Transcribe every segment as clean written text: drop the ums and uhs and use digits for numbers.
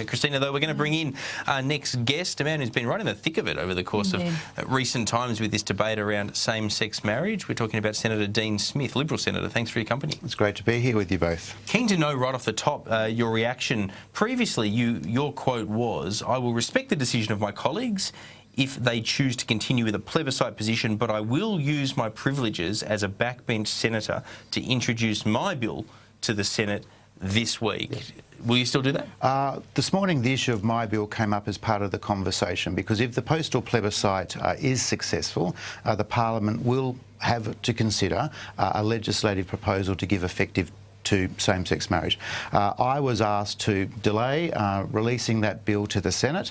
Kristina, though, we're going to bring in our next guest, a man who's been right in the thick of it over the course of recent times with this debate around same-sex marriage. We're talking about Senator Dean Smith, Liberal Senator. Thanks for your company. It's great to be here with you both. Keen to know right off the top your reaction. Previously, your quote was, "I will respect the decision of my colleagues if they choose to continue with a plebiscite position, but I will use my privileges as a backbench senator to introduce my bill to the Senate this week." Yes. Will you still do that? This morning the issue of my bill came up as part of the conversation, because if the postal plebiscite is successful, the Parliament will have to consider a legislative proposal to give effective to same-sex marriage. I was asked to delay releasing that bill to the Senate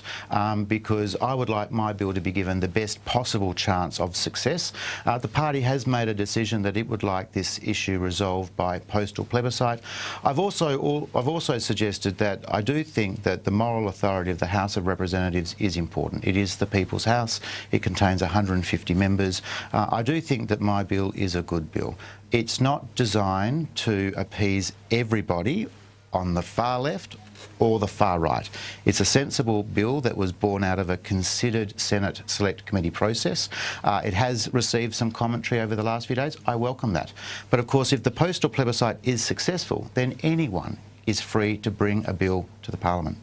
because I would like my bill to be given the best possible chance of success. The party has made a decision that it would like this issue resolved by postal plebiscite. I've also suggested that I do think that the moral authority of the House of Representatives is important. It is the People's House. It contains 150 members. I do think that my bill is a good bill. It's not designed to appease everybody on the far left or the far right. It's a sensible bill that was born out of a considered Senate Select Committee process. It has received some commentary over the last few days. I welcome that. But of course, if the postal plebiscite is successful, then anyone is free to bring a bill to the Parliament.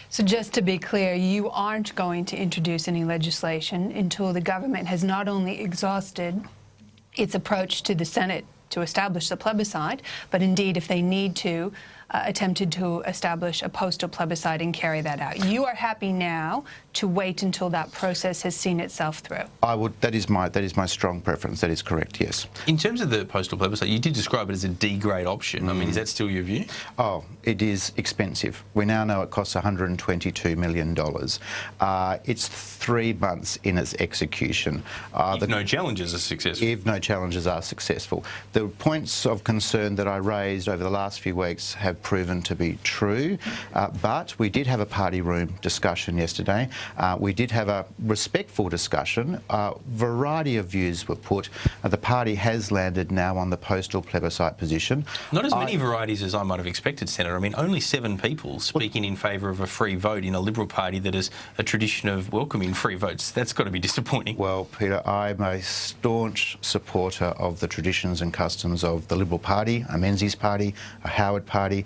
So just to be clear, you aren't going to introduce any legislation until the government has not only exhausted its approach to the Senate to establish the plebiscite, but indeed, if they need to, attempted to establish a postal plebiscite and carry that out. You are happy now to wait until that process has seen itself through? I would. That is my strong preference. That is correct, yes. In terms of the postal plebiscite, you did describe it as a D-grade option. I mean, is that still your view? Oh, it is expensive. We now know it costs $122 million. It's 3 months in its execution. If no challenges are successful. If no challenges are successful. The points of concern that I raised over the last few weeks have proven to be true, but we did have a party room discussion yesterday. We did have a respectful discussion. A variety of views were put. The party has landed now on the postal plebiscite position. Not as many varieties as I might have expected, Senator. I mean, only 7 people speaking in favour of a free vote in a Liberal Party that is a tradition of welcoming free votes. That's got to be disappointing. Well, Peter, I'm a staunch supporter of the traditions and customs of the Liberal Party, a Menzies Party, a Howard Party.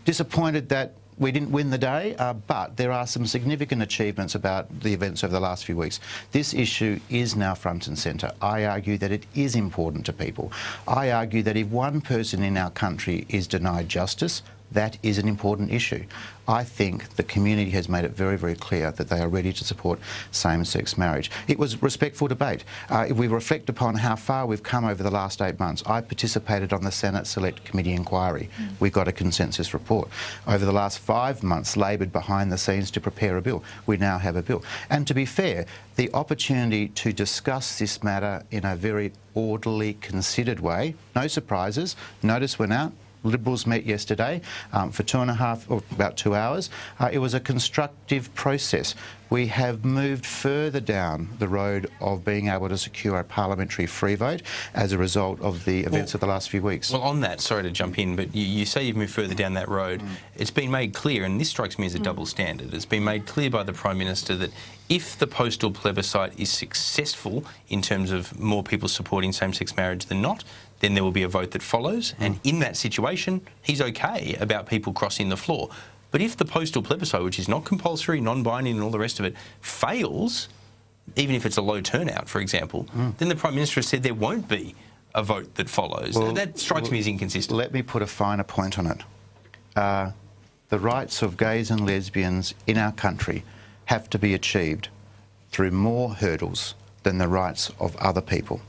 Disappointed that we didn't win the day, but there are some significant achievements about the events over the last few weeks. This issue is now front and centre. I argue that it is important to people. I argue that if one person in our country is denied justice, that is an important issue. I think the community has made it very, very clear that they are ready to support same-sex marriage. It was respectful debate. If we reflect upon how far we've come over the last 8 months, I participated on the Senate Select Committee inquiry. We got a consensus report. Over the last 5 months, laboured behind the scenes to prepare a bill. We now have a bill. And to be fair, the opportunity to discuss this matter in a very orderly, considered way, no surprises, notice went out. Liberals met yesterday for about 2 hours. It was a constructive process. We have moved further down the road of being able to secure a parliamentary free vote as a result of the events of the last few weeks. Well, on that, sorry to jump in, but you say you've moved further down that road. It's been made clear, and this strikes me as a double standard, it's been made clear by the Prime Minister that if the postal plebiscite is successful in terms of more people supporting same-sex marriage than not, then there will be a vote that follows. And in that situation, he's okay about people crossing the floor. But if the postal plebiscite, which is not compulsory, non-binding and all the rest of it, fails, even if it's a low turnout, for example, then the Prime Minister has said there won't be a vote that follows. Well, that strikes me as inconsistent. Let me put a finer point on it. The rights of gays and lesbians in our country have to be achieved through more hurdles than the rights of other people.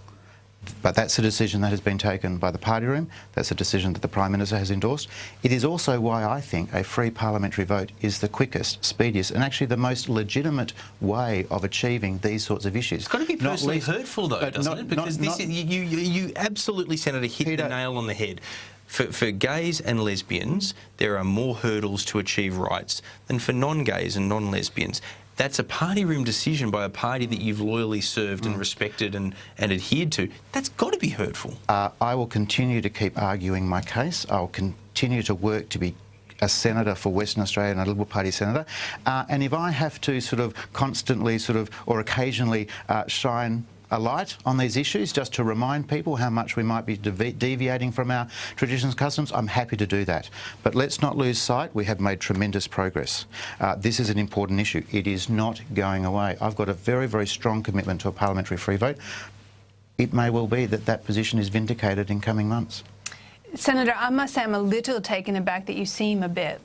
But that's a decision that has been taken by the party room. That's a decision that the Prime Minister has endorsed. It is also why I think a free parliamentary vote is the quickest, speediest and actually the most legitimate way of achieving these sorts of issues. It's got to be personally hurtful though, doesn't it? Because you absolutely, Senator, hit the nail on the head. For gays and lesbians, there are more hurdles to achieve rights than for non-gays and non-lesbians. That's a party room decision by a party that you've loyally served and respected and adhered to. That's got to be hurtful. I will continue to keep arguing my case. I'll continue to work to be a senator for Western Australia and a Liberal Party senator, and if I have to sort of constantly or occasionally shine a light on these issues just to remind people how much we might be deviating from our traditions and customs, I'm happy to do that. But let's not lose sight, we have made tremendous progress. This is an important issue. It is not going away. I've got a very, very strong commitment to a parliamentary free vote. It may well be that that position is vindicated in coming months. Senator, I must say I'm a little taken aback that you seem a bit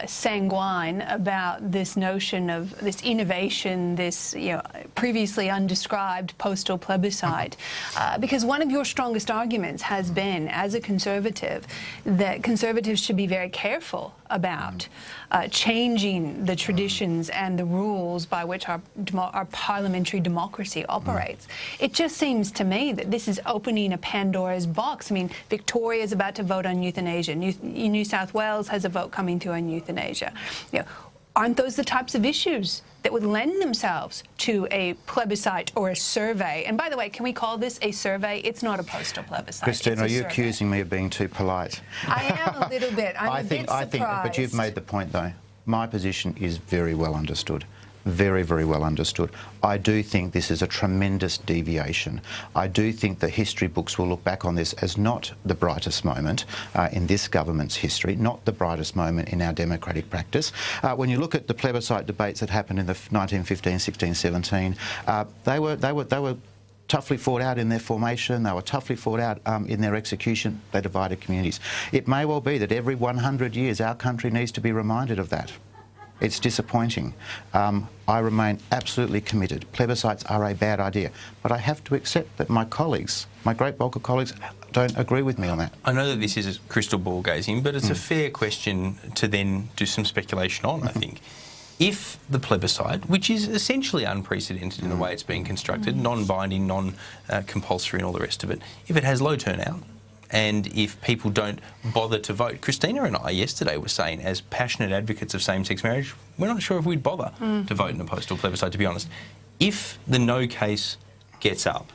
sanguine about this notion of this innovation, this previously undescribed postal plebiscite, because one of your strongest arguments has been, as a Conservative, that Conservatives should be very careful about changing the traditions and the rules by which our parliamentary democracy operates. It just seems to me that this is opening a Pandora's box. I mean, Victoria is about to vote on euthanasia. New South Wales has a vote coming through on euthanasia. Aren't those the types of issues that would lend themselves to a plebiscite or a survey? And by the way, can we call this a survey? It's not a postal plebiscite. Kristina, are you accusing me of being too polite? I am a little bit. I'm a bit surprised. But you've made the point, though. My position is very well understood. Very, very well understood. I do think this is a tremendous deviation. I do think the history books will look back on this as not the brightest moment in this government's history, not the brightest moment in our democratic practice. When you look at the plebiscite debates that happened in the 1915, 16, 17, they were toughly fought out in their formation, they were toughly fought out in their execution, they divided communities. It may well be that every 100 years our country needs to be reminded of that. It's disappointing. I remain absolutely committed. Plebiscites are a bad idea, but I have to accept that my colleagues, my great bulk of colleagues, don't agree with me on that. I know that this is crystal ball gazing, but it's a fair question to then do some speculation on, I think. If the plebiscite, which is essentially unprecedented in the way it's being constructed, non-binding, non-compulsory and all the rest of it, if it has low turnout, and if people don't bother to vote. Kristina and I yesterday were saying, as passionate advocates of same-sex marriage, we're not sure if we'd bother to vote in a postal plebiscite, to be honest. If the no case gets up,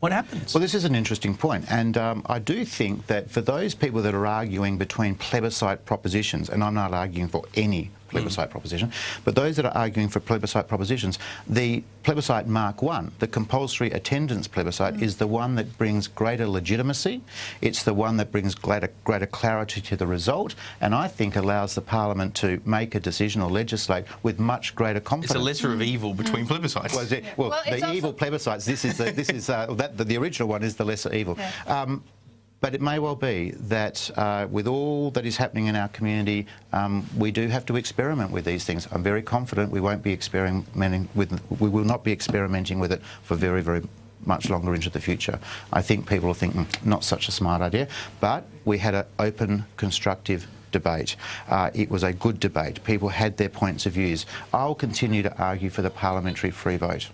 what happens? Well, this is an interesting point, and I do think that for those people that are arguing between plebiscite propositions, and I'm not arguing for any plebiscite proposition, but those that are arguing for plebiscite propositions, the plebiscite Mark 1, the compulsory attendance plebiscite, is the one that brings greater legitimacy. It's the one that brings greater clarity to the result, and I think allows the Parliament to make a decision or legislate with much greater confidence. It's a lesser of evil between plebiscites. Well, the evil plebiscites. The original one is the lesser evil. Yeah. But it may well be that with all that is happening in our community, we do have to experiment with these things. I'm very confident we won't be experimenting with. We will not be experimenting with it for very, very much longer into the future. I think people will think, not such a smart idea. But we had an open, constructive debate. It was a good debate. People had their points of views. I'll continue to argue for the parliamentary free vote.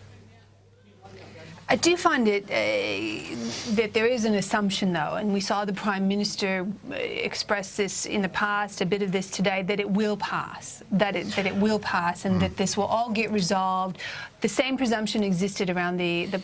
I do find it that there is an assumption, though, and we saw the Prime Minister express this in the past, a bit of this today, that it will pass, that it will pass, and that this will all get resolved. The same presumption existed around the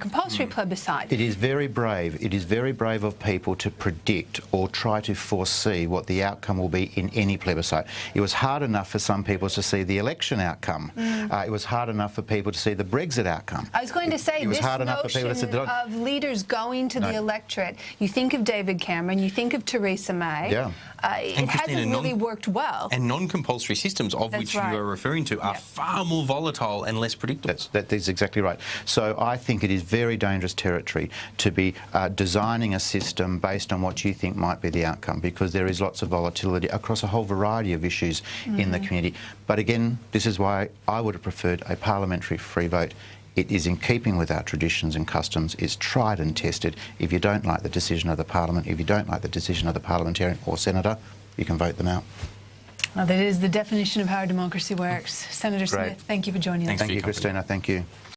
compulsory plebiscite. It is very brave. It is very brave of people to predict or try to foresee what the outcome will be in any plebiscite. It was hard enough for some people to see the election outcome. It was hard enough for people to see the Brexit outcome. I was going to say, it was hard enough for people to say of leaders going to the electorate. You think of David Cameron, you think of Theresa May. Yeah. It hasn't really worked well. And non-compulsory systems, of which you are referring to, are far more volatile and less predictable. That is exactly right. So I think it is very dangerous territory to be designing a system based on what you think might be the outcome, because there is lots of volatility across a whole variety of issues in the community. But again, this is why I would have preferred a parliamentary free vote. It is in keeping with our traditions and customs. It's tried and tested. If you don't like the decision of the Parliament, if you don't like the decision of the parliamentarian or senator, you can vote them out. Well, that is the definition of how democracy works. Senator Smith, thank you for joining us. Thank you, Kristina. Thank you.